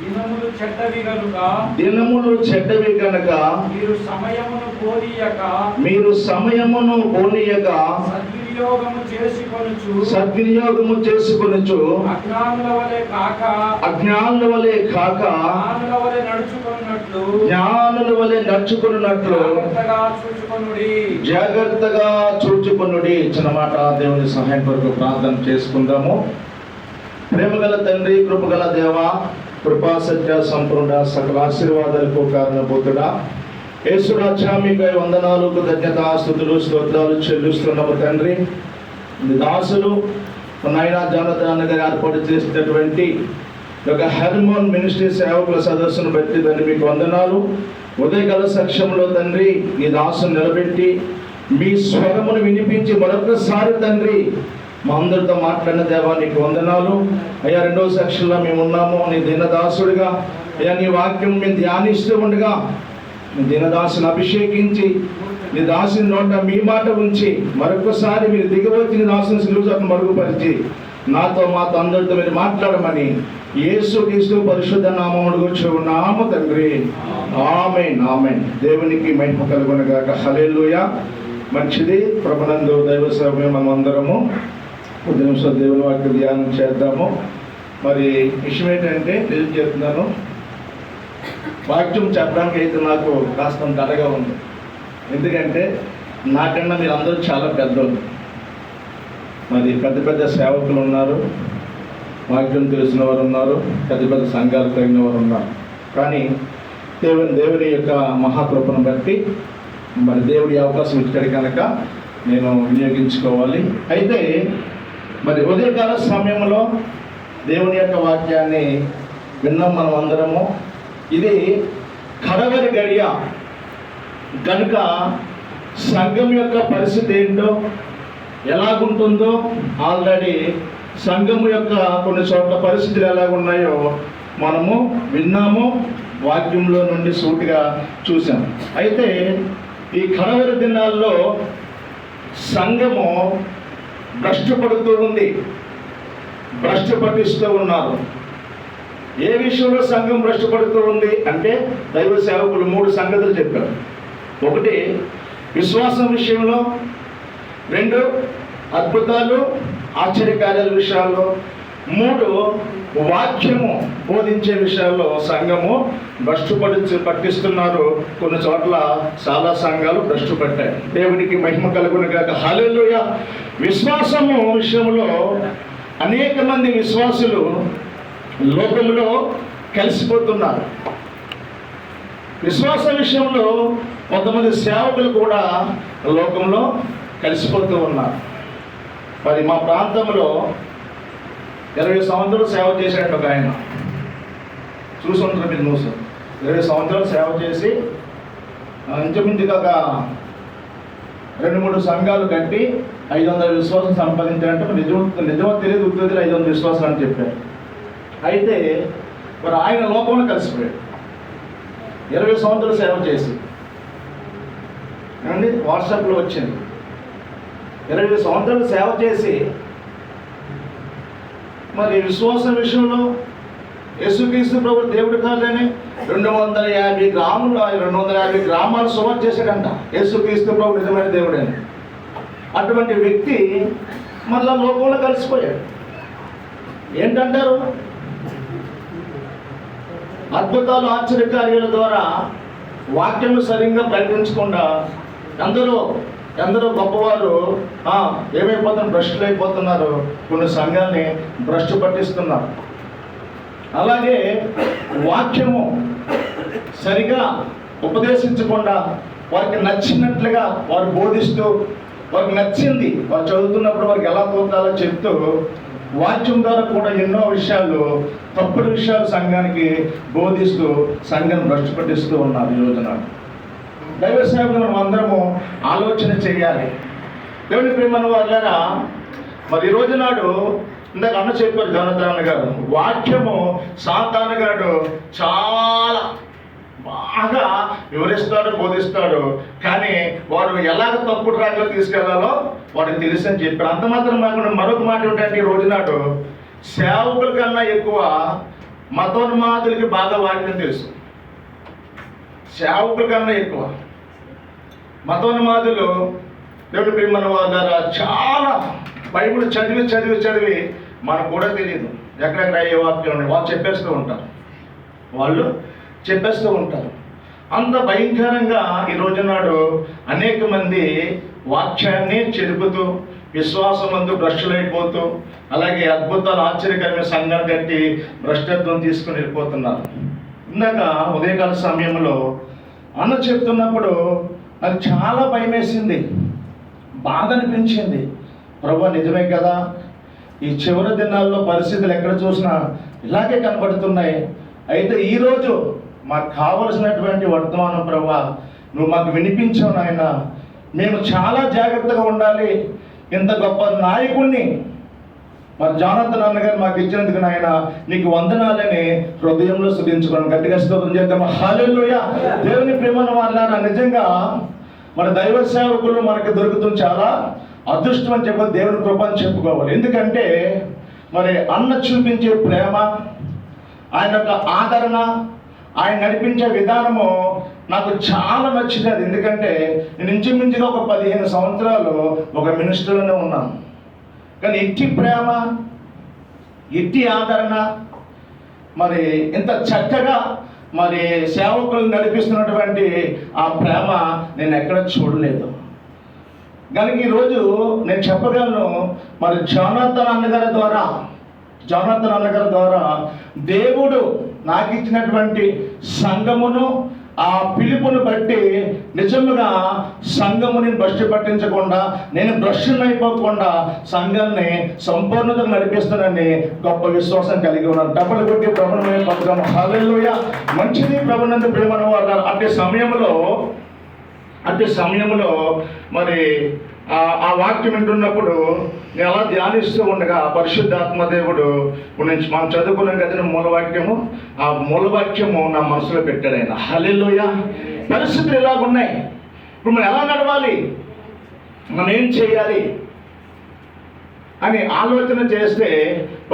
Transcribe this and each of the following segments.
దినములు చెడ్డవి కనుక మీరు సమయమును పోనీయక సద్వినియోగము చేసుకొనుచు అజ్ఞానుల వలె కాక జ్ఞానుల వలె నడుచుకున్నట్లు జాగ్రత్తగా చూచుకొనుడి. చిన్న మాట దేవుని సహాయం కొరకు ప్రార్థన చేసుకుందాము. ప్రేమగల తండ్రి, కృపగల దేవ, కృపా సత్య సంపూర్ణ సకల ఆశీర్వాదాలకు కారణభూతుడా, యేసురాజా మీకు వందనాలు, కృతజ్ఞత, స్తుతులు, స్తోత్రాలు చెల్లిస్తున్నాము తండ్రి. దాసులు నాయన జానతాన్ గారు ఏర్పాటు చేసినటువంటి ఒక హెర్మోన్ మినిస్ట్రీ సేవకుల సదస్సును బట్టి తండ్రి మీకు వందనాలు. ఉదయకాల సాక్ష్యంలో తండ్రి ఈ దాసును నిలబెట్టి మీ స్వరమును వినిపించి మరొకసారి తండ్రి మా అందరితో మాట్లాడిన దేవా నీకు వందనాలు అయ్యా. రెండవ సెక్షన్లో మేము ఉన్నాము. నీ దీనదాసుడిగా అయ్యా నీ వాక్యం మేము ధ్యానిస్తూ ఉండగా నీ దీనదాసుని అభిషేకించి నీ దాసుని నోట మీ మాట ఉంచి మరొకసారి మీరు దిగవచ్చి నీ దాసుని సిలువను మరుగుపరిచి నాతో మాతో అందరితో మీరు మాట్లాడమని యేసుక్రీస్తు పరిశుద్ధ నామమును గురించి ఉన్నాము తండ్రి. ఆమేన్, ఆమేన్. దేవునికి మహిమ కలుగునుగాక. హల్లెలూయా. మంచిది. ప్రభునందు దైవ సేవకులు మనం అందరము కొద్ది నిమిషాలు దేవుని వాక్య ధ్యానం చేద్దాము. మరి విషయం ఏంటంటే నేను చెప్తున్నాను, వాక్యం చెప్పడానికి అయితే నాకు కాస్త తడగా ఉంది. ఎందుకంటే నాకన్నా మీరు అందరూ చాలా పెద్దోళ్ళు, మరి పెద్ద పెద్ద సేవకులు ఉన్నారు, వాక్యం తెలిసిన వారు ఉన్నారు, పెద్ద పెద్ద సంఘాలు కలిగిన వారు ఉన్నారు. కానీ దేవుని యొక్క మహాకృపను బట్టి మరి దేవుడి అవకాశం ఇచ్చాడు కనుక నేను వినియోగించుకోవాలి. అయితే మరి ఉదయకాల సమయంలో దేవుని యొక్క వాక్యాన్ని విన్నాం మనం అందరము. ఇది కడవరి గడియ కనుక సంఘం యొక్క పరిస్థితి ఏంటో ఎలాగుంటుందో ఆల్రెడీ సంఘము యొక్క కొన్ని చోట్ల పరిస్థితులు ఎలాగున్నాయో మనము విన్నాము, వాక్యంలో నుండి సూటిగా చూసాము. అయితే ఈ కడవరి దినాల్లో సంఘము భ్రష్టు పడుతూ ఉంది, భ్రష్టు పట్టిస్తూ ఉన్నారు. ఏ విషయంలో సంఘం భ్రష్టు పడుతూ ఉంది అంటే దైవ సేవకులు 3 సంగతులు చెప్పారు. 1 విశ్వాసం విషయంలో, 2 అద్భుతాలు ఆశ్చర్యకార్యాల విషయాల్లో, 3 వాక్యము బోధించే విషయాల్లో సంఘము భ్రష్టు పట్టిస్తున్నారు. కొన్ని చోట్ల చాలా సంఘాలు భ్రష్టు పట్టాయి. దేవునికి మహిమ కలుగునుగాక. హల్లెలూయా. విశ్వాసము విషయంలో అనేక మంది విశ్వాసులు లోకంలో కలిసిపోతున్నారు. విశ్వాస విషయంలో కొంతమంది సేవకులు కూడా లోకంలో కలిసిపోతూ ఉన్నారు. మరి మా ప్రాంతంలో 20 సంవత్సరాలు సేవ చేశాడు ఒక ఆయన. చూసి ఉంటారు మీరు న్యూస్. 20 సంవత్సరాలు సేవ చేసి ఇంచుమించుగా ఒక 2-3 సంఘాలు కట్టి 500 విశ్వాసం సంపాదించారంటే నిజమో తెలియదు, ఉద్యోగులు 500 విశ్వాసాలు అని చెప్పారు. అయితే మరి ఆయన లోకంలో కలిసిపోయాడు 20 సంవత్సరాలు సేవ చేసి. అండి వాట్సాప్లో వచ్చింది 20 సంవత్సరాలు సేవ చేసి మరి విశ్వాసం విషయంలో యేసుక్రీస్తు ప్రభు దేవుడు కాదని 250 గ్రామాలు సువార్త చేశాడంట. యేసుక్రీస్తు ప్రభు నిజమైన దేవుడని. అటువంటి వ్యక్తి మళ్ళా లోకంలో కలిసిపోయాడు. ఏంటంటారు? అద్భుతాలు ఆశ్చర్యకార్యాల ద్వారా వాక్యం సరిగ్గా ప్రకటించకుండా ఎందరో గొప్పవారు ఏమైపోతున్నారు, భ్రష్టులు అయిపోతున్నారు. కొన్ని సంఘాలని భ్రష్టు పట్టిస్తున్నారు. అలాగే వాక్యము సరిగా ఉపదేశించకుండా వారికి నచ్చినట్లుగా వారు బోధిస్తూ, వారికి నచ్చింది వారు చదువుతున్నప్పుడు వారికి ఎలా పోతాలో చెప్తూ వాక్యం ద్వారా కూడా ఎన్నో విషయాలు, తప్పుడు విషయాలు సంఘానికి బోధిస్తూ సంఘం భ్రష్టు పట్టిస్తూ ఉన్నారు. ఈ రోజున దైవ సేవకులు మనం అందరము ఆలోచన చేయాలి. దేవుని ప్రేమను వాళ్ళారా, మరి ఈ రోజు నాడు ఇందాక అన్న చెప్పారు జనతాన్ గారు, వాక్యము సాతాను గారు చాలా బాగా వివరిస్తాడు, బోధిస్తాడు. కానీ వాడు ఎలాగ తప్పుడు రాజులో తీసుకెళ్లాలో వాడికి తెలుసు అని చెప్పారు. అంత మాత్రం కాకుండా మరొక మాట ఏంటంటే ఈ రోజు నాడు సేవకుల కన్నా ఎక్కువ మతోన్మాదులకి బాగా వాక్యం తెలుసు, సేవకుల కన్నా ఎక్కువ. మతోన్మాదులు దేవుడి ప్రియమైన వాళ్ళ చాలా బైబిల్ చదివి చదివి చదివి మనకు కూడా తెలియదు ఎక్కడెక్కడ అయ్యే వాక్యం ఉన్నాయి, వాళ్ళు చెప్పేస్తూ ఉంటారు. అంత భయంకరంగా ఈ రోజునాడు అనేక మంది వాక్యాన్ని చెరుపుతూ విశ్వాసమందు భ్రష్టులైపోతూ, అలాగే అద్భుతాలు ఆశ్చర్యకరమైన సంఘాలు కట్టి భ్రష్టత్వం తీసుకుని వెళ్ళిపోతున్నారు. ఇందాక ఉదయకాల సమయంలో అన్న చెప్తున్నప్పుడు నాకు చాలా భయం వేసింది, బాధ అనిపించింది. ప్రభు నిజమే కదా, ఈ చివరి దినాల్లో పరిస్థితులు ఎక్కడ చూసినా ఇలాగే కనబడుతున్నాయి. అయితే ఈరోజు మాకు కావలసినటువంటి వర్తమానం ప్రభా నువ్వు మాకు వినిపించావు నాయన. మేము చాలా జాగ్రత్తగా ఉండాలి. ఇంత గొప్ప నాయకుడిని మరి జానథన్ అన్నగారు మాకు ఇచ్చినందుకు నాయన నీకు వందనాలని హృదయంలో స్తుతించుకోవడం, గట్టిగా స్తోత్రం చేద్దాం. హల్లెలూయా. దేవుని ప్రేమను వాళ్ళ నిజంగా మన దైవ సేవకులు మనకు దొరుకుతుంది చాలా అదృష్టం అని చెప్పి దేవుని కృప అని చెప్పుకోవాలి. ఎందుకంటే మరి అన్న చూపించే ప్రేమ, ఆయన యొక్క ఆదరణ, ఆయన నడిపించే విధానము నాకు చాలా నచ్చినది. ఎందుకంటే నేను ఇంచుమించుగా ఒక 15 సంవత్సరాలు ఒక మినిస్టర్లోనే ఉన్నాను, కానీ ఇట్టి ప్రేమ, ఇట్టి ఆదరణ, మరి ఇంత చక్కగా మరి సేవకులు నడిపిస్తున్నటువంటి ఆ ప్రేమ నేను ఎక్కడ చూడలేదు. కనుక ఈరోజు నేను చెప్పగలను, మరి జానథన్ అన్నగారి ద్వారా దేవుడు నాకు ఇచ్చినటువంటి సంఘమును, ఆ పిలుపును బట్టి నిజంగా సంఘముని భ్రష్టు పట్టించకుండా, నేను భ్రష్టుని అయిపోకుండా సంఘాన్ని సంపూర్ణతగా నడిపిస్తానని గొప్ప విశ్వాసం కలిగి ఉన్నాను. డబ్బులు కొట్టి ప్రభుత్వమే పథకం. హల్లెలూయా. మంచిది ప్రభునందు ప్రేమను వారు. అట్టి సమయంలో మరి ఆ వాక్యం వింటున్నప్పుడు నేను అలా ధ్యానిస్తూ ఉండగా పరిశుద్ధాత్మ దేవుడు ఇప్పుడు నుంచి మనం చదువుకున్నాం కదా మూలవాక్యము, ఆ మూలవాక్యము నా మనసులో పెట్టాడు ఆయన. హల్లెలూయా. పరిస్థితులు ఎలాగున్నాయి, ఇప్పుడు మనం ఎలా నడవాలి, మనం ఏం చేయాలి అని ఆలోచన చేస్తే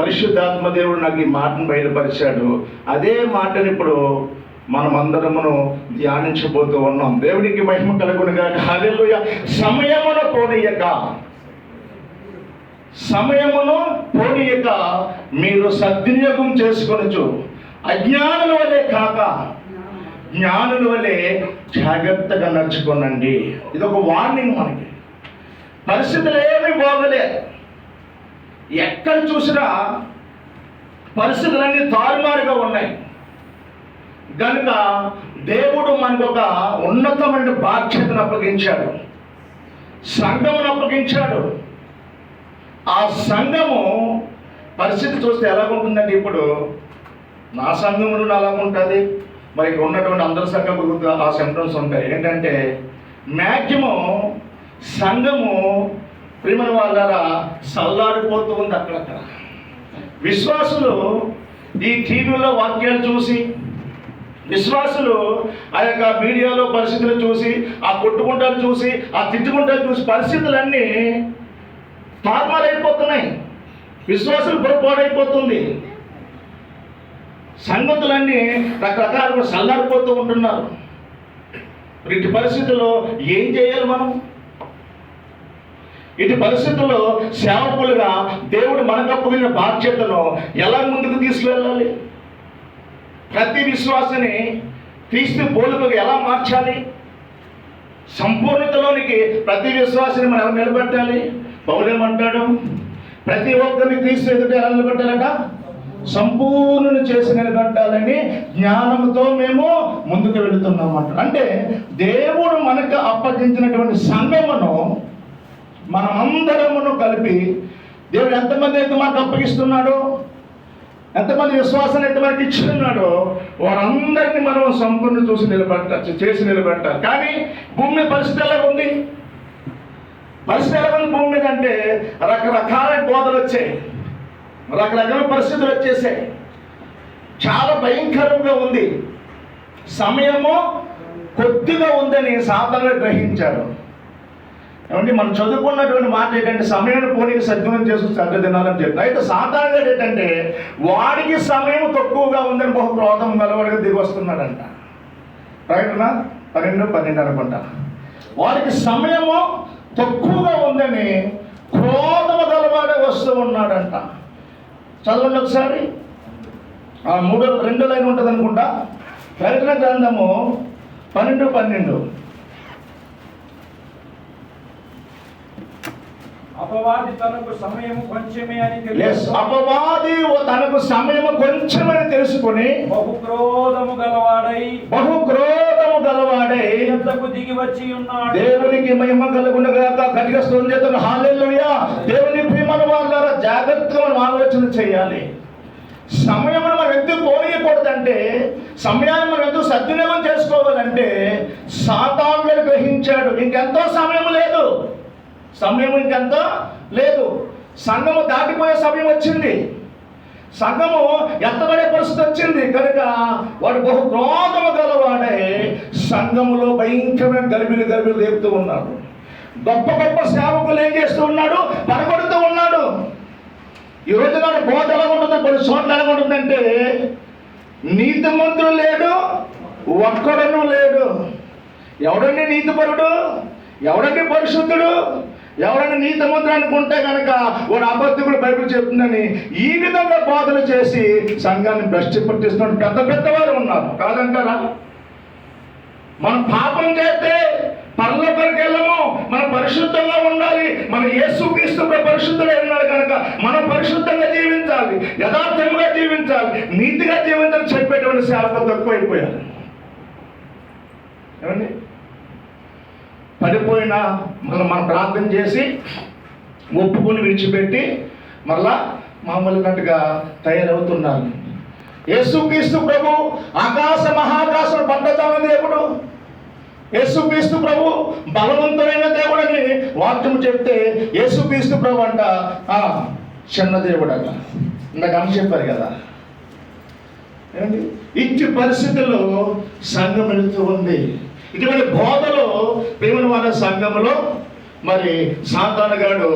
పరిశుద్ధాత్మ దేవుడు నాకు ఈ మాటను బయలుపరిచాడు. అదే మాటను ఇప్పుడు మనమందరమును ధ్యానించబోతూ ఉన్నాం. దేవునికి మహిమ కలుగునుగా. హల్లెలూయా. సమయమును పోనీయక మీరు సద్వినియోగం చేసుకొనొచ్చు, అజ్ఞానుల వలె కాక జ్ఞానుల వలె జాగ్రత్తగా నడుచుకోనండి. ఇది ఒక వార్నింగ్ మనకి. పరిస్థితులు ఏమీ బాగలే, ఎక్కడ చూసినా పరిస్థితులన్నీ తారుమారుగా ఉన్నాయి. కనుక దేవుడు మనకు ఒక ఉన్నతమైన బాధ్యతను అప్పగించాడు, సంఘమును అప్పగించాడు. ఆ సంఘము పరిస్థితి చూస్తే ఎలాగుంటుందండి, ఇప్పుడు నా సంఘములు అలాగుంటుంది, మరి ఉన్నటువంటి అందరి సంఘములు ఆ సింప్టమ్స్ ఉంటాయి. ఏంటంటే మ్యాక్సిమం సంఘము ప్రియమైన వాళ్ళ సల్లాడిపోతూ ఉంది. అక్కడక్కడ విశ్వాసులు ఈ టీవీలో వాక్యాలు చూసి, విశ్వాసులు ఆ యొక్క మీడియాలో పరిస్థితులు చూసి, ఆ కొట్టుకుంటాలు చూసి, ఆ తిట్టుకుంటాలు చూసి పరిస్థితులన్నీ తారుమారైపోతున్నాయి. విశ్వాసులు పొరపాడైపోతుంది, సంగతులన్నీ రకరకాలుగా సల్లారిపోతూ ఉంటున్నారు. ఇటు పరిస్థితుల్లో ఏం చేయాలి మనం? ఇటు పరిస్థితుల్లో సేవకులుగా దేవుడు మనకు అప్పగిన బాధ్యతను ఎలా ముందుకు తీసుకువెళ్ళాలి? ప్రతి విశ్వాసని క్రీస్తు పోలుకగా ఎలా మార్చాలి? సంపూర్ణతలోనికి ప్రతి విశ్వాసాన్ని మనం ఎలా నిలబెట్టాలి? పౌలేమంటాడు, ప్రతి ఒక్కరిని క్రీస్తు ఎదుట ఎలా నిలబెట్టాలట? సంపూర్ణను చేసి నిలబెట్టాలని జ్ఞానంతో మేము ముందుకు వెళుతున్నామంట. అంటే దేవుడు మనకు అప్పగించినటువంటి సంఘమును మనమందరమును కలిపి దేవుడు ఎంతమంది అయితే మనకు అప్పగిస్తున్నాడో, ఎంతమంది విశ్వాసాన్ని అయితే మనకి ఇచ్చున్నాడో వారందరినీ మనం సంపూర్ణ చేసి నిలబెట్టాలి. కానీ భూమి మీద పరిస్థితి ఎలా ఉంది? పరిస్థితి ఎలా ఉంది భూమి మీద అంటే రకరకాల బోధలు వచ్చాయి, రకరకాల పరిస్థితులు వచ్చేసాయి. చాలా భయంకరంగా ఉంది. సమయము కొద్దిగా ఉందని సాతానుడు గ్రహించాడు. ఏమంటే మనం చదువుకున్నటువంటి మాట ఏంటంటే సమయాన్ని పోనీకి సద్వినియోగం చేసుకుని శ్రద్ధ తినాలని చెప్తారు. అయితే సాధారణంగా ఏంటంటే వాడికి సమయం తక్కువగా ఉందని బహు క్రోధం గలవాడిగా దిగి వస్తున్నాడంట. రైట్నా 12 అనుకుంటా. వాడికి సమయము తక్కువగా ఉందని క్రోధము గలవాడే వస్తూ ఉన్నాడంట. చదవండి ఒకసారి. 2 లైన్ ఉంటుంది అనుకుంటా. ప్రకటన గ్రంథము 12:12. అపవాది తనకు సమయము కొంచెమే అని అపవాది తనకు సమయము కొంచెమని తెలుసుకుని బహు క్రోధము గలవాడై ఎంతకు దిగి వచ్చి ఉన్నాడు. దేవునికి మహిమ కలుగునుగాక. గట్టిగా స్తోత్రం చేద్దాం. హల్లెలూయా. దేవుని ప్రియమైన వాళ్ళారా, జాగ్రత్తగా మనం ఆలోచన చేయాలి. సమయమును మనం ఎందుకు పోనీయకూడదంటే, సమయాన్ని మనం ఎందుకు సద్వినియోగం చేసుకోవాలంటే, సాతానుడు గ్రహించాడు ఇంకెంతో సమయం లేదు, సమయం ఇంకెంతో లేదు. సంఘము దాటిపోయే సమయం వచ్చింది, సంఘము ఎత్తబడే పరిస్థితి వచ్చింది కనుక వాడు బహు క్రోధము గలవాడే సంఘములో భయంకరమైన గలిబిలు రేపుతూ ఉన్నాడు. గొప్ప గొప్ప సేవకులు ఏం చేస్తూ ఉన్నాడు? పడగొడుతూ ఉన్నాడు. ఈ రోజు నాడు బోధ ఎలా ఉంటుంది, కొన్ని చోట్ల ఎలా ఉంటుందంటే, నీతిమంతుడు లేడు, ఒక్కడను లేడు. ఎవడండి నీతిపరుడు? ఎవడండి పరిశుద్ధుడు? ఎవరైనా నీతిమంతుడు అనుకుంటే కనుక వాడు అబద్ధకుడు బైబిల్ చెప్తుందని ఈ విధంగా బోధన చేసి సంఘాన్ని భ్రష్టు పట్టిస్తున్న పెద్దవారు ఉన్నారు. కాదంటారా? మనం పాపం చేస్తే పరలోకానికి వెళ్ళము, మనం పరిశుద్ధంగా ఉండాలి. మన యేసుక్రీస్తు పరిశుద్ధుడే ఉన్నాడు కనుక మనం పరిశుద్ధంగా జీవించాలి, యథార్థంగా జీవించాలి, నీతిగా జీవించాలని చెప్పేటువంటి సేవకులు తక్కువైపోయారు. ఏమండి? పడిపోయినా మనం ప్రార్థన చేసి ఒప్పుకొని విడిచిపెట్టి మళ్ళా మామూలుగా తయారవుతున్నారు. యేసుక్రీస్తు ప్రభు ఆకాశ మహాకాశం పట్టదాన దేవుడు, యేసుక్రీస్తు ప్రభు బలవంతుడైన దేవుడు అని వాక్యం చెప్తే యేసుక్రీస్తు ప్రభు అంట చిన్న దేవుడు అట. ఇందాక అని చెప్పారు కదా. ఏమండి? ఇట్టి పరిస్థితుల్లో సంఘం వెళుతూ ఉంది. ఇటువంటి బోధలో ప్రేమను వాళ్ళ సంఘంలో మరి సాతానుగాడు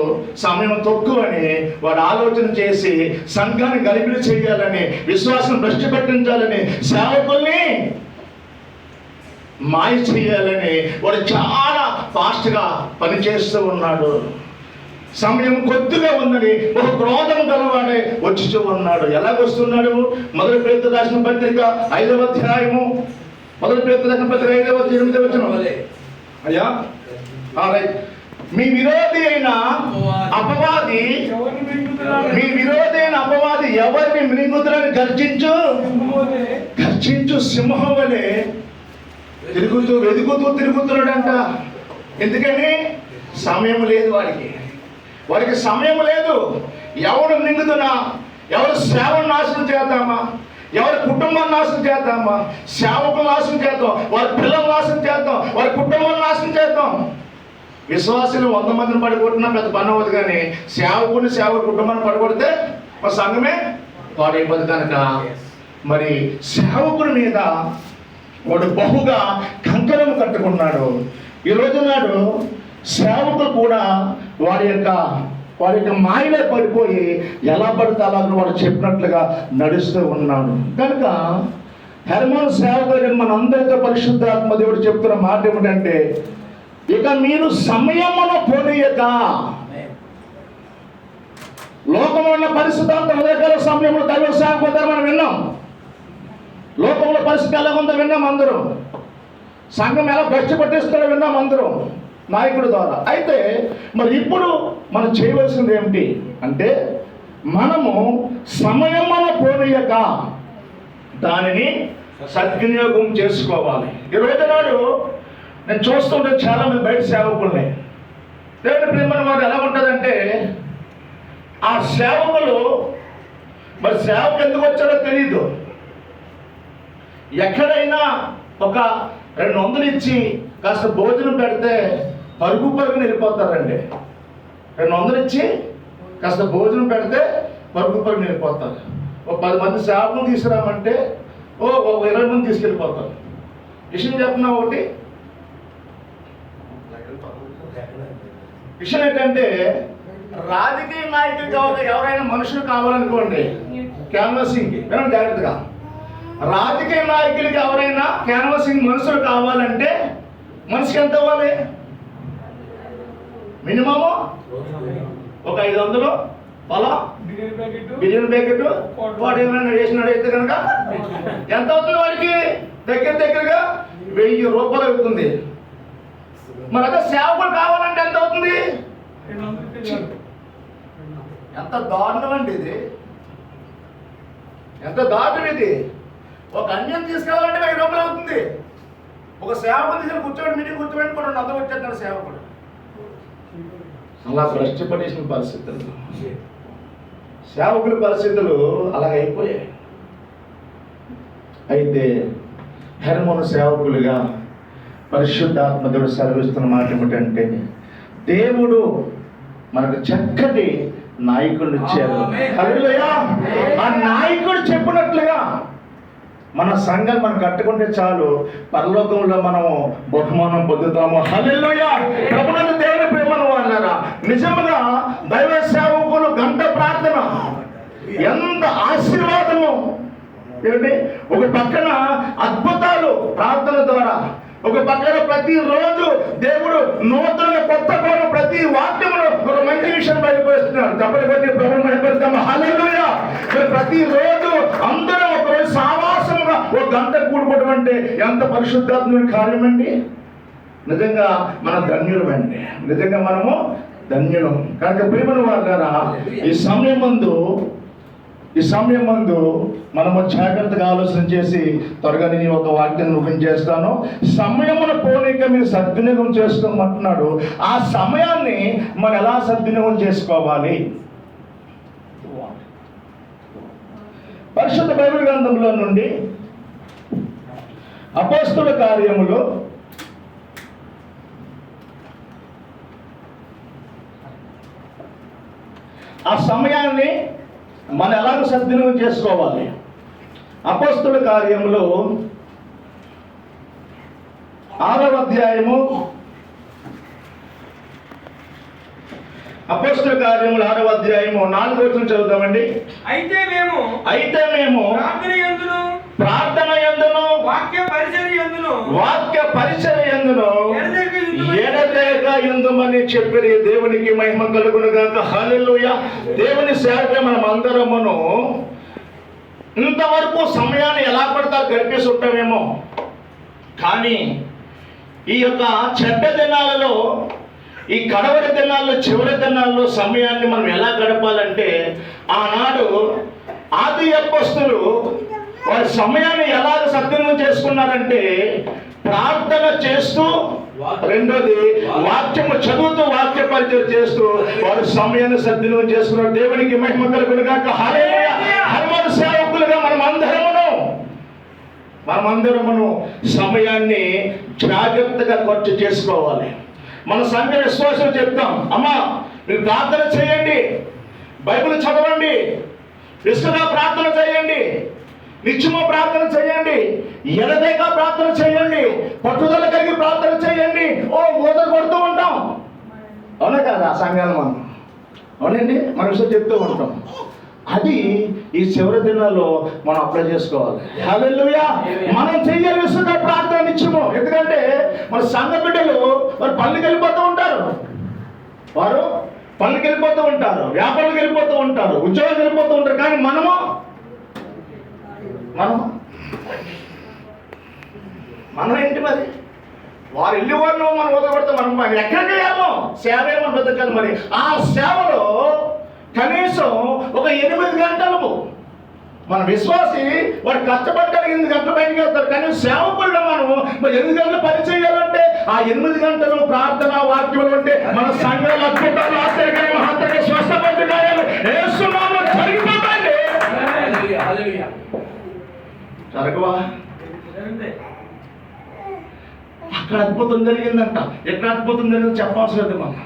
సమయం తక్కువని వాడు ఆలోచన చేసి సంఘాన్ని గలిబిలి చేయాలని, విశ్వాసం భ్రష్టు పట్టించాలని, సేవకుల్ని మాయ చేయాలని వాడు చాలా ఫాస్ట్గా పనిచేస్తూ ఉన్నాడు. సమయం కొద్దిగా ఉందని ఒక క్రోధం గలవాడే వచ్చి ఉన్నాడు. ఎలాగొస్తున్నాడు? మొదటి పేతురు రాసిన పత్రిక 5వ అధ్యాయము, మొదటి పేతురు రాసిన పత్రిక 5వ అధ్యాయం 8వ వచనం. అయ్యా రైట్. మీ విరోధి అయిన అపవాది ఎవరిని మృంగుదులని గర్జించు సింహం వలె వెతుకుతూ తిరుగుతున్నాడంట. ఎందుకని? సమయం లేదు వాడికి సమయం లేదు. ఎవడు మింగుతున్నా, ఎవరు సేవను నాశనం చేద్దామా, ఎవరి కుటుంబాన్ని నాశనం చేద్దామా, సేవకులు నాశనం చేద్దాం, వారి పిల్లలు నాశనం చేద్దాం, వారి కుటుంబాన్ని నాశనం చేద్దాం. విశ్వాసులు 100 మందిని పడగొట్టినా పెద్ద పని అవ్వదు, కానీ సేవకుడి కుటుంబాన్ని పడగొడితే మా సంఘమే పాడైపోదు. కనుక మరి సేవకుడి మీద వాడు బహుగా కంకణం కట్టుకున్నాడు. ఈ రోజు నాడు సేవకులు కూడా వాడి యొక్క మాయలో పడిపోయి ఎలా పడితే అలా వాడు చెప్పినట్లుగా నడుస్తూ ఉన్నాడు. కనుక హెర్మన్ సేవకుడు మన అందరితో పరిశుద్ధాత్మ దేవుడు చెప్తున్న మాట ఏమిటంటే, ఇక మీరు సమయమును పోనీయక, లోకంలో ఉన్న పరిస్థితులంతా ఉదయకాల సమయంలో దైవ సేవకుతారు మనం విన్నాం. లోకంలో పరిస్థితి ఎలా ఉందో విన్నాం అందరూ. సంఘం ఎలా భ్రష్టు పట్టిస్తాడో విన్నాం అందరూ నాయకుడి ద్వారా. అయితే మరి ఇప్పుడు మనం చేయవలసింది ఏమిటి అంటే, మనము సమయమును పోనీయక దానిని సద్వినియోగం చేసుకోవాలి. ఈ రోజు నాడు నేను చూస్తుంటే చాలా మంది బయట సేవకుల్ని, దేవుని ప్రేమను వారు ఎలా ఉంటుందంటే, ఆ సేవకులు మరి సేవకు ఎందుకు వచ్చారో తెలీదు. ఎక్కడైనా ఒక 200 ఇచ్చి కాస్త భోజనం పెడితే పరుగుని వెళ్ళిపోతారండి. 200 ఇచ్చి కాస్త భోజనం పెడితే పరుగుని వెళ్ళిపోతారు. ఒక 10 మంది సేవకులు తీసుకురామంటే ఒక 20 మంది విషయం ఏంటంటే రాజకీయ నాయకులు కావాలి, ఎవరైనా మనుషులు కావాలనుకోండి క్యాన్వాసింగ్కి వినండి జాగ్రత్తగా. రాజకీయ నాయకులకి ఎవరైనా క్యాన్వాసింగ్ మనుషులు కావాలంటే మనిషికి ఎంత అవ్వాలి? మినిమము ఒక 500 పొలం, బిర్యానీ ప్యాకెట్ వాడు ఏమైనా వేసినాడు అయితే కనుక ఎంత అవుతుంది వాడికి? దగ్గరగా 1000 రూపాయలు అవుతుంది. మరి అదే సేవకులు కావాలంటే ఎంత అవుతుంది? ఎంత దారుణం అండి ఇది, ఎంత దారుణం ఇది. ఒక అన్యం తీసుకెళ్ళాలంటే 1000 రూపాయలు అవుతుంది. ఒక సేవకులు తీసుకుని కూర్చోబెట్టి మీటింగ్ కూర్చోబెట్టి కూడా 100 వచ్చేస్తున్నాడు సేవకుడు. అలా భ్రష్టపడేసిన పరిస్థితులు, సేవకుల పరిస్థితులు అలాగైపోయాయి. అయితే హెర్మోను సేవకులుగా పరిశుద్ధాత్మ దేవుడు సెలవిస్తున్న మాట ఏమిటంటే, దేవుడు మనకు చక్కటి నాయకుడిని ఇచ్చారు. హల్లెలూయా. ఆ నాయకుడు చెప్పినట్లుగా మన సంఘం మనం కట్టుకుంటే చాలు, పరలోకంలో మనము బహుమానం పొందుతాము. హల్లెలూయా. ప్రభువునందు దేవుని ప్రేమను అన్నారా, నిజంగా దైవ సేవకులు గంట ప్రార్థన ఎంత ఆశీర్వాదము. ఏమిటి? ఒక పక్కన అద్భుతాలు ప్రార్థన ద్వారా, ఒక పక్కన ప్రతిరోజు దేవుడు నూతనంగా కొత్త కోణం ప్రతి వాక్యములో ఒక మంచి విషయం బయలుపరుస్తున్నాడు. తప్పని బట్టి ప్రభువును బయలుపరుస్తాము. హల్లెలూయా. ప్రతిరోజు అందరూ ఒకరోజు సావాసముగా ఒక గంట కూడుకోవడం అంటే ఎంత పరిశుద్ధాత్మ కార్యం అండి. నిజంగా మన ధన్యులమండి, నిజంగా మనము ధన్యులం. కనుక ప్రియమైన వారులారా, ఈ సమయం మందు మనము జాగ్రత్తగా ఆలోచన చేసి త్వరగా నేను ఒక వాక్యాన్ని ముఖం చేస్తాను. సమయమును పోనీక మీరు సద్వినియోగం చేసుకోమంటున్నాడు. ఆ సమయాన్ని మనం ఎలా సద్వినియోగం చేసుకోవాలి? పరిశుద్ధ బైబిల్ గ్రంథంలో నుండి అపోస్తలుల కార్యములు ఆ సమయాన్ని మనం ఎలాగో సద్వినియోగం చేసుకోవాలి. అపోస్తలుల కార్యములు 6వ అధ్యాయము, అపోస్తలుల కార్యములు 6వ అధ్యాయము 4వ వచనం చదువుతామండి. అయితే మేము ప్రార్థన యందును వాక్య పరిచర్య యందును ఎడతెగక యుందుమని చెప్పి దేవునికి మహిమ కలుగును గాక. హల్లెలూయా. దేవుని సేవకులు మనం అందరమును ఇంతవరకు సమయాన్ని ఎలా పడతా గడిపేసి ఉంటామేమో, కానీ ఈ యొక్క చెడ్డ దినాలలో, ఈ కడవరి దినాల్లో, చివరి దినాల్లో సమయాన్ని మనం ఎలా గడపాలంటే, ఆనాడు ఆది అపోస్తలులు వారి సమయాన్ని ఎలా సద్వినియోగం చేసుకున్నారంటే, ప్రార్థన చేస్తూ, రెండోది వాక్యము చదువుతూ, వాక్య పరిచయం చేస్తూ వారి సమయాన్ని సద్వినియోగం చేసుకున్నారు. దేవునికి మహిమ కలుగును గాక. హల్లెలూయా. హనుమాను సేవకులుగా మనమందరమును సమయాన్ని జాగ్రత్తగా ఖర్చు చేసుకోవాలి. మన సంఘ విశ్వాసం చెప్తాం, అమ్మా మీరు ప్రార్థన చేయండి, బైబిల్ చదవండి, విసుగుగా ప్రార్థన చేయండి, నిత్యము ప్రార్థన చేయండి, ఎడతెగక ప్రార్థన చేయండి, పట్టుదల కలిగి ప్రార్థన చేయండి. ఊత కొడుతూ ఉంటాం, అవునా కాదు? ఆ సంఘాలు మనం అవునండి, మన విషయం చెప్తూ ఉంటాం. అది ఈ చివరి దినాల్లో మనం అప్లై చేసుకోవాలి. హల్లెలూయా. మనం చెయ్యాలి విసుగుగా ప్రార్థన నిత్యము. ఎందుకంటే మన సంఘ బిడ్డలు వారు పనులకు వెళ్ళిపోతూ ఉంటారు, వ్యాపారాలకు వెళ్ళిపోతూ ఉంటారు, ఉద్యోగాలకు వెళ్ళిపోతూ ఉంటారు. కానీ మనం ఏంటి మరి? వారు వెళ్ళి వాళ్ళు మనం వదలబడితే మనం ఎక్కడికి వెళ్ళాము? సేవ ఏమని బతకాలి. మరి ఆ సేవలో కనీసం ఒక 8 గంటలు మన విశ్వాసి వాడు కష్టపడ్డారు, 8 గంటలు బయటకు వెళ్తారు. కానీ సేవకుల్లో మనం 8 గంటలు పని చేయాలంటే ఆ 8 గంటలు ప్రార్థన వాక్యం అంటే మన సంఘాలు అద్భుతాలు, ఆశ్చర్యకరమైన మహత్తర స్వస్థపడి కార్యాలు యేసునామములో జరిగిపోతాయండి. జరగవా? అక్కడ అద్భుతం జరిగిందంట, ఎక్కడ అద్భుతం జరిగిందో చెప్పాల్సి లేదు. మనం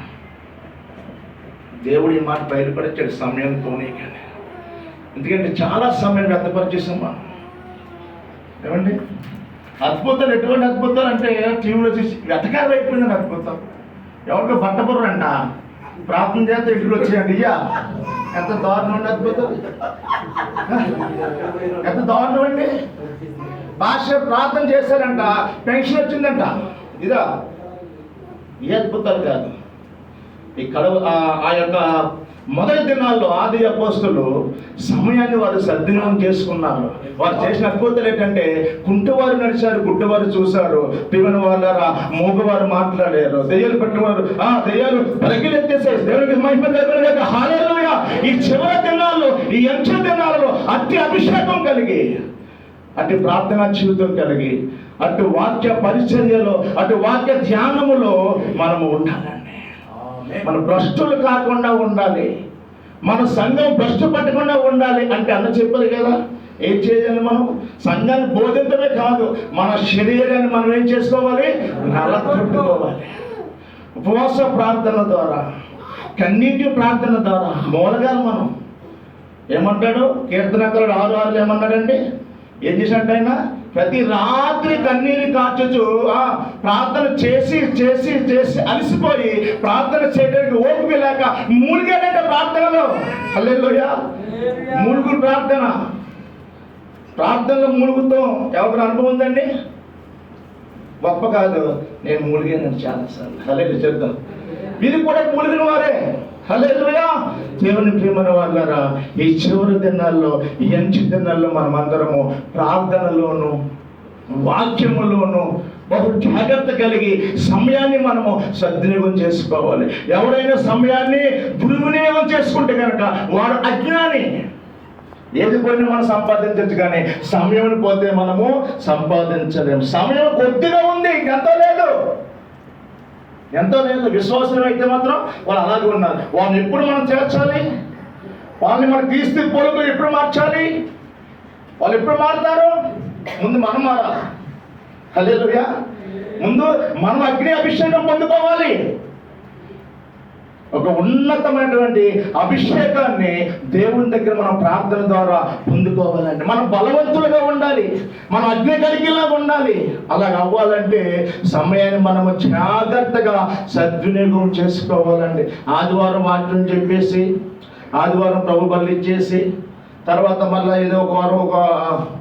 దేవుడు ఈ మాట బయలుపరిచాడు సమయంతోనే. కానీ ఎందుకంటే చాలా సమయం వ్యర్థపరిచేసాం మనం. ఏమండి అద్భుతాలు? ఎటువంటి అద్భుతాలు అంటే టీవీలో చూసి వెతకాలు అయిపోయిందని అద్భుతం. ఎవరికో బట్టబుర్రంట, ప్రార్థన చేస్తే ఇంటికి వచ్చేయండి అయ్యా. ఎంత దారుణం అండి, అద్భుతం, ఎంత దారుణం అండి. భాష ప్రార్థన చేశారంట, పెన్షన్ వచ్చిందంట. ఇదా ఈ అద్భుతాలు కాదు. ఇక్కడ ఆ యొక్క మొదటి దినాల్లో ఆది అపోస్తులు సమయాన్ని వారు సద్వినియోగం చేసుకున్నారు. వారు చేసిన అద్భుతాలు ఏంటంటే, కుంటివారు నడిచారు, గుడ్డివారు చూశారు, పివని వాళ్ళారా మూగవారు మాట్లాడారు, దెయ్యాలు పట్టినవారు దెయ్యాలు పరిగెత్తేసారు. దేవునికి మహిమ కలుగుగాక. హల్లెలూయా. ఈ చివరి దినాల్లో, ఈ అంచె దినాలలో అతి అభిషేకం కలిగి, అటు ప్రార్థనా జీవితం కలిగి, అటు వాక్య పరిచర్యలో, అటు వాక్య ధ్యానములో మనము ఉండాలండి. మన భ్రష్టులు కాకుండా ఉండాలి. మన సంఘం భ్రష్టు పట్టకుండా ఉండాలి అంటే అన్న చెప్పాలి కదా. ఏం చేయాలి? మనం సంఘాన్ని బోధించడమే కాదు, మన శరీరాన్ని మనం ఏం చేసుకోవాలి? నలగొట్టుకోవాలి. ఉపవాస ప్రార్థన ద్వారా, కన్నీటి ప్రార్థన ద్వారా మూలగాలు మనం. ఏమంటాడు కీర్తనకారుడు 6:6 ఏమన్నాడండి? ఏం చేసినట్టు ఆయన ప్రతి రాత్రి కన్నీరు కార్చుచు ప్రార్థన చేసి చేసి చేసి అలసిపోయి ప్రార్థన చేయడానికి ఓపిక లేక మూలిగాడంటే ప్రార్థనలో. హల్లెలూయా. మూలుగురు ప్రార్థనలో మూలుగుతాం. ఎవరికి అనుభవం ఉందండి? గొప్ప కాదు, నేను మూలిగాను చాలాసార్లు. హల్లెలూయా చెప్తాం. వీరు కూడా మూలిగిన వారే. హల్లెలూయా. దేవుని ప్రియమైన వాళ్ళారా, ఈ చివరి దినాల్లో, ఈ అంచె దినాల్లో మనమందరము ప్రార్థనలోను వాక్యములోను బహు జాగ్రత్త కలిగి సమయాన్ని మనము సద్వినియోగం చేసుకోవాలి. ఎవరైనా సమయాన్ని దుర్వినియోగం చేసుకుంటే కనుక వాడు అజ్ఞాని. ఏది పోయినా మనం సంపాదించవచ్చు, కానీ సమయం పోతే మనము సంపాదించలేము. సమయం కొద్దిగా ఉంది, ఎంతో లేదు. విశ్వాసం అయితే మాత్రం వాళ్ళు అలాగే ఉన్నారు. వాళ్ళని ఎప్పుడు మనం చేర్చాలి? వాళ్ళని మన క్రీస్తు పోలుకు ఎప్పుడు మార్చాలి? వాళ్ళు ఎప్పుడు మారుతారు? ముందు మనం మారాలి. హల్లెలూయా. ముందు మనం అగ్ని అభిషేకం పొందుకోవాలి. ఒక ఉన్నతమైనటువంటి అభిషేకాన్ని దేవుని దగ్గర మనం ప్రార్థన ద్వారా పొందుకోవాలంటే మనం బలవంతులుగా ఉండాలి, మనం అగ్ని కలిగిలాగా ఉండాలి. అలాగ అవ్వాలంటే సమయాన్ని మనము జాగ్రత్తగా సద్వినియోగం చేసుకోవాలండి. ఆదివారం వాక్యం చెప్పేసి, ఆదివారం ప్రభు బలి ఇచ్చేసి, తర్వాత మళ్ళీ ఏదో ఒక వారం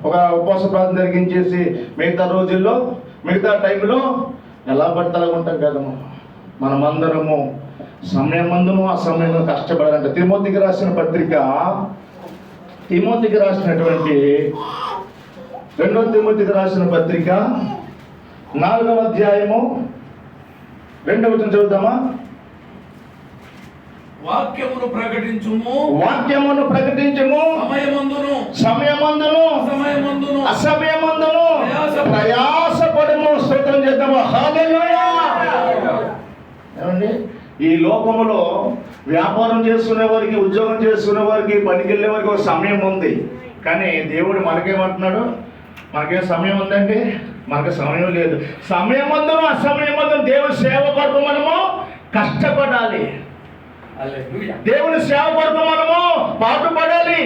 ఒక ఉపవాస ప్రార్థన జరిగించేసి మిగతా రోజుల్లో, మిగతా టైంలో ఎలా పడతలా ఉంటాం కదా. మనమందరము సమయం మందును అసమయంలో కష్టపడాలంటే తిమోతికి రాసిన పత్రిక, తిమోతికి రాసినటువంటి 2వ తిమోతికి రాసిన పత్రిక 4వ అధ్యాయము 2వ వచనం చదువుతామా? వాక్యమును ప్రకటించుము, సమయమందును అసమయమందును ప్రయాసపడుము. స్తోత్రం చేద్దాము. హల్లెలూయా. ఏమండి, ఈ లోకములో వ్యాపారం చేసుకునే వారికి, ఉద్యోగం చేసుకునే వారికి, పనికి వెళ్ళే వారికి ఒక సమయం ఉంది. కానీ దేవుడు మనకేమంటున్నాడు? మనకేం సమయం ఉందండి? మనకు సమయం లేదు. సమయమందును అసమయమందును దేవుని సేవ కొరకు మనము కష్టపడాలి. దేవుని సేవ కొరకు మనము పాటుపడాలి.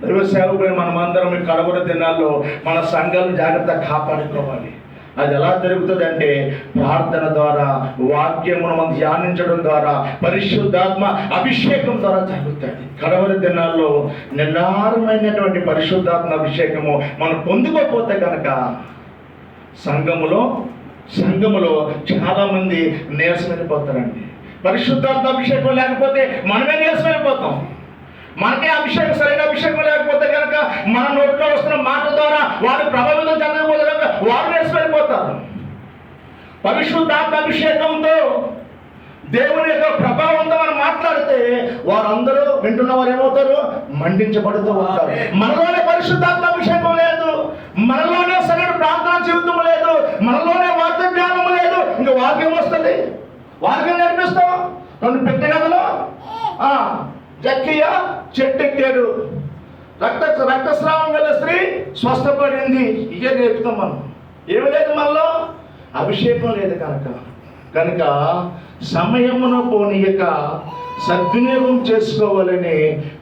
దైవ సేవకుని మనమందరం ఈ కడవర దినాల్లో మన సంఘాలను జాగ్రత్తగా కాపాడుకోవాలి. అది ఎలా జరుగుతుంది అంటే ప్రార్థన ద్వారా, వాక్యమును మనం ధ్యానించడం ద్వారా, పరిశుద్ధాత్మ అభిషేకం ద్వారా జరుగుతుంది. కడవరి దినాల్లో నిరారమైనటువంటి పరిశుద్ధాత్మ అభిషేకము మనం పొందుకోకపోతే కనుక సంఘములో చాలా మంది నీరసమైపోతారండి. పరిశుద్ధాత్మ అభిషేకం లేకపోతే మనమే నీరసమైపోతాం. మనకే అభిషేకం, సరైన అభిషేకం లేకపోతే కనుక మన నోట్లో వస్తున్న మాట ద్వారా వారు ప్రభావితం చెందకపోతే కనుక వారు నేర్చుకుపోతారు. పరిశుద్ధాత్మ అభిషేకంతో, దేవుని యొక్క ప్రభావంతో మనం మాట్లాడితే వారందరూ వింటున్న వారు ఏమవుతారు? మండించబడుతూ ఉంటారు. మనలోనే పరిశుద్ధాత్మ అభిషేకం లేదు, మనలోనే సరైన ప్రార్థనా జీవితం లేదు, మనలోనే వాక్య జ్ఞానం లేదు. ఇంకా వాక్యం వస్తుంది, వాక్యం నేర్పిస్తాం. రెండు పెట్టే కథలో జక్కయ్య చెట్టెక్కాడు, రక్తస్రావం గల స్త్రీ స్వస్థపడింది. ఇదే నేర్పుతాం మనం. ఏమి లేదు మనలో? అభిషేకం లేదు కనుక సమయమును పోనీయక సద్వినియోగం చేసుకోవాలని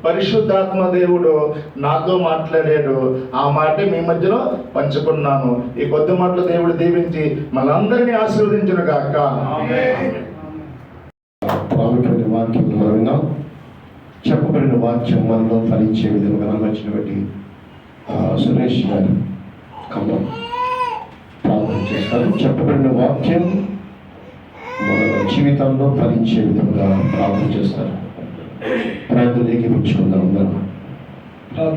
పరిశుద్ధాత్మ దేవుడు నాతో మాట్లాడాడు. ఆ మాట మీ మధ్యలో పంచుకున్నాను. ఈ కొద్ది మాటలు దేవుడు దీవించి మనందరినీ ఆశీర్వదించును గాక. ప్రాముఖ్యమైన వాక్యం మనం విన్నాం. చెప్పబడిన వాక్యం మనలో ఫలించే విధంగా నమ్మచ్చిన బట్టి సురేష్ గారు ఖమ్మం ప్రార్థన చేస్తారు. చెప్పబడిన వాక్యం మన జీవితంలో ఫలించే విధంగా ప్రార్థన చేస్తారు. ప్రార్థన ఏకీపించుకుందాం అందరం.